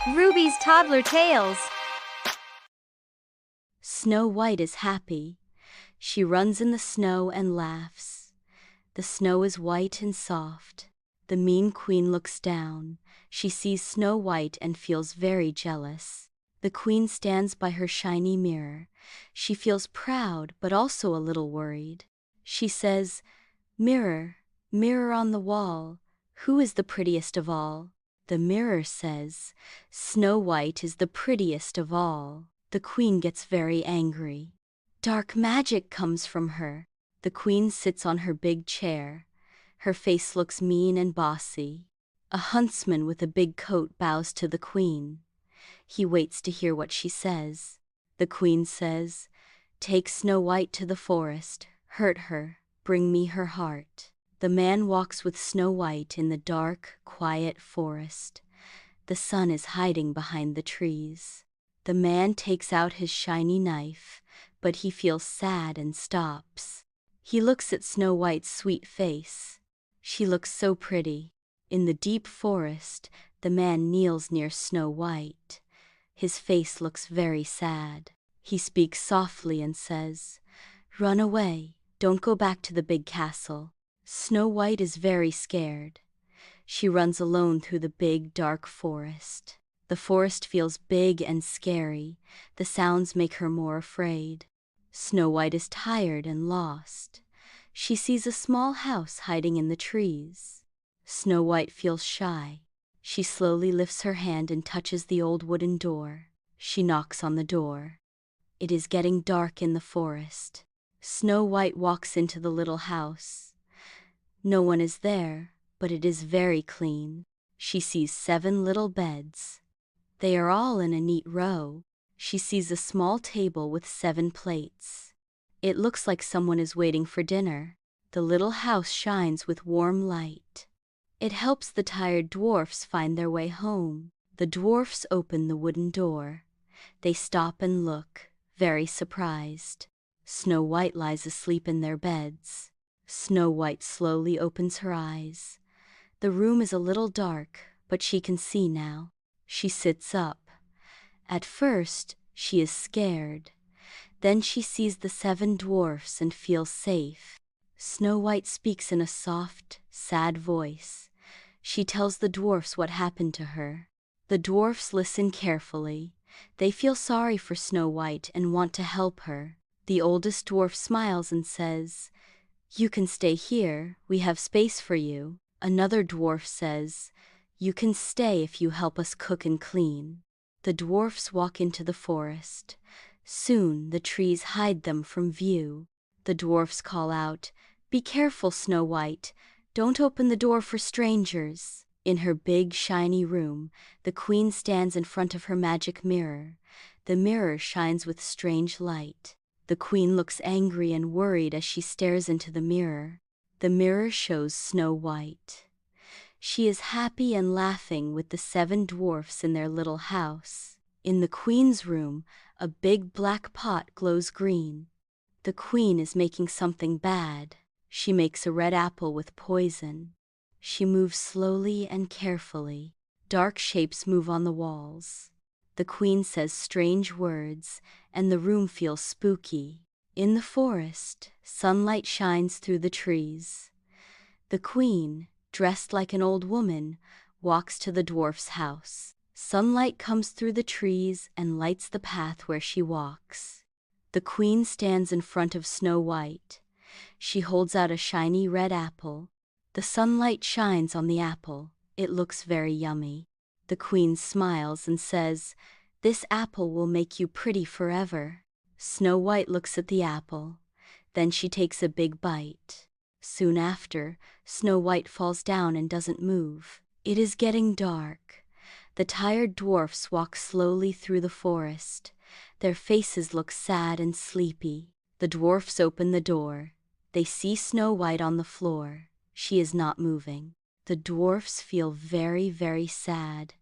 Ruby's Toddler Tales. Snow White is happy. She runs in the snow and laughs. The snow is white and soft. The mean queen looks down. She sees Snow White and feels very jealous. The queen stands by her shiny mirror. She feels proud but also a little worried. She says, "Mirror, mirror on the wall, who is the prettiest of all?" The mirror says, "Snow White is the prettiest of all." The queen gets very angry. Dark magic comes from her. The queen sits on her big chair. Her face looks mean and bossy. A huntsman with a big coat bows to the queen. He waits to hear what she says. The queen says, "Take Snow White to the forest, hurt her, bring me her heart." The man walks with Snow White in the dark, quiet forest. The sun is hiding behind the trees. The man takes out his shiny knife, but he feels sad and stops. He looks at Snow White's sweet face. She looks so pretty. In the deep forest, the man kneels near Snow White. His face looks very sad. He speaks softly and says, "Run away, don't go back to the big castle." Snow White is very scared. She runs alone through the big, dark forest. The forest feels big and scary. The sounds make her more afraid. Snow White is tired and lost. She sees a small house hiding in the trees. Snow White feels shy. She slowly lifts her hand and touches the old wooden door. She knocks on the door. It is getting dark in the forest. Snow White walks into the little house. No one is there, but it is very clean. She sees 7 little beds. They are all in a neat row. She sees a small table with 7 plates. It looks like someone is waiting for dinner. The little house shines with warm light. It helps the tired dwarfs find their way home. The dwarfs open the wooden door. They stop and look, very surprised. Snow White lies asleep in their beds. Snow White slowly opens her eyes. The room is a little dark, but she can see now. She sits up. At first, she is scared. Then she sees the 7 dwarfs and feels safe. Snow White speaks in a soft, sad voice. She tells the dwarfs what happened to her. The dwarfs listen carefully. They feel sorry for Snow White and want to help her. The oldest dwarf smiles and says, "You can stay here, we have space for you." Another dwarf says, "You can stay if you help us cook and clean." The dwarfs walk into the forest. Soon the trees hide them from view. The dwarfs call out, "Be careful, Snow White. Don't open the door for strangers." In her big, shiny room, the queen stands in front of her magic mirror. The mirror shines with strange light. The queen looks angry and worried as she stares into the mirror. The mirror shows Snow White. She is happy and laughing with the 7 dwarfs in their little house. In the queen's room, a big black pot glows green. The queen is making something bad. She makes a red apple with poison. She moves slowly and carefully. Dark shapes move on the walls. The queen says strange words, and the room feels spooky. In the forest, sunlight shines through the trees. The queen, dressed like an old woman, walks to the dwarf's house. Sunlight comes through the trees and lights the path where she walks. The queen stands in front of Snow White. She holds out a shiny red apple. The sunlight shines on the apple. It looks very yummy. The queen smiles and says, "This apple will make you pretty forever." Snow White looks at the apple. Then she takes a big bite. Soon after, Snow White falls down and doesn't move. It is getting dark. The tired dwarfs walk slowly through the forest. Their faces look sad and sleepy. The dwarfs open the door. They see Snow White on the floor. She is not moving. The dwarfs feel very, very sad.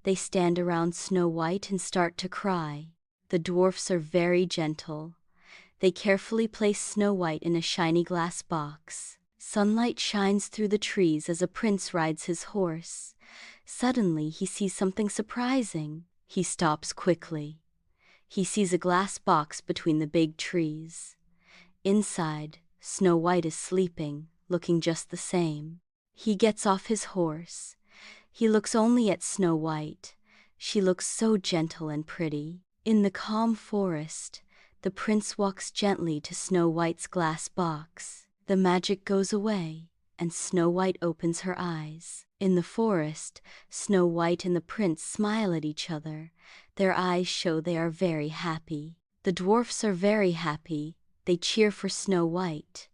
They stand around Snow White and start to cry. The dwarfs are very gentle. They carefully place Snow White in a shiny glass box. Sunlight shines through the trees as a prince rides his horse. Suddenly he sees something surprising. He stops quickly. He sees a glass box between the big trees. Inside, Snow White is sleeping, looking just the same. He gets off his horse. He looks only at Snow White. She looks so gentle and pretty. In the calm forest, the prince walks gently to Snow White's glass box. The magic goes away, and Snow White opens her eyes. In the forest, Snow White and the prince smile at each other. Their eyes show they are very happy. The dwarfs are very happy. They cheer for Snow White.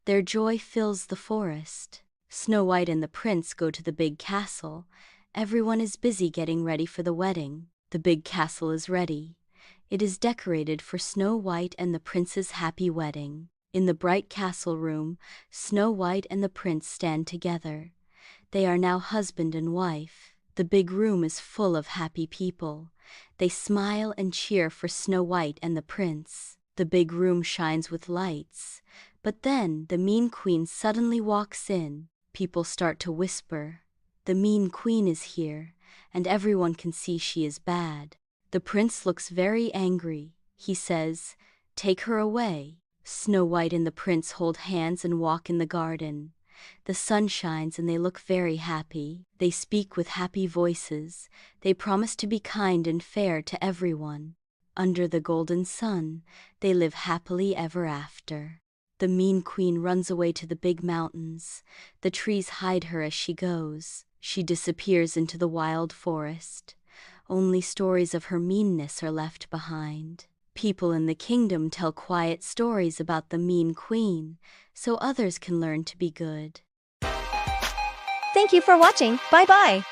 Their joy fills the forest. Snow White and the prince go to the big castle. Everyone is busy getting ready for the wedding. The big castle is ready. It is decorated for Snow White and the prince's happy wedding. In the bright castle room, Snow White and the prince stand together. They are now husband and wife. The big room is full of happy people. They smile and cheer for Snow White and the prince. The big room shines with lights. But then the mean queen suddenly walks in. People start to whisper, "The mean queen is here," and everyone can see she is bad. The prince looks very angry. He says, "Take her away." Snow White and the prince hold hands and walk in the garden. The sun shines and they look very happy. They speak with happy voices. They promise to be kind and fair to everyone. Under the golden sun, they live happily ever after. The mean queen runs away to the big mountains. The trees hide her as she goes. She disappears into the wild forest. Only stories of her meanness are left behind. People in the kingdom tell quiet stories about the mean queen, so others can learn to be good. Thank you for watching. Bye bye.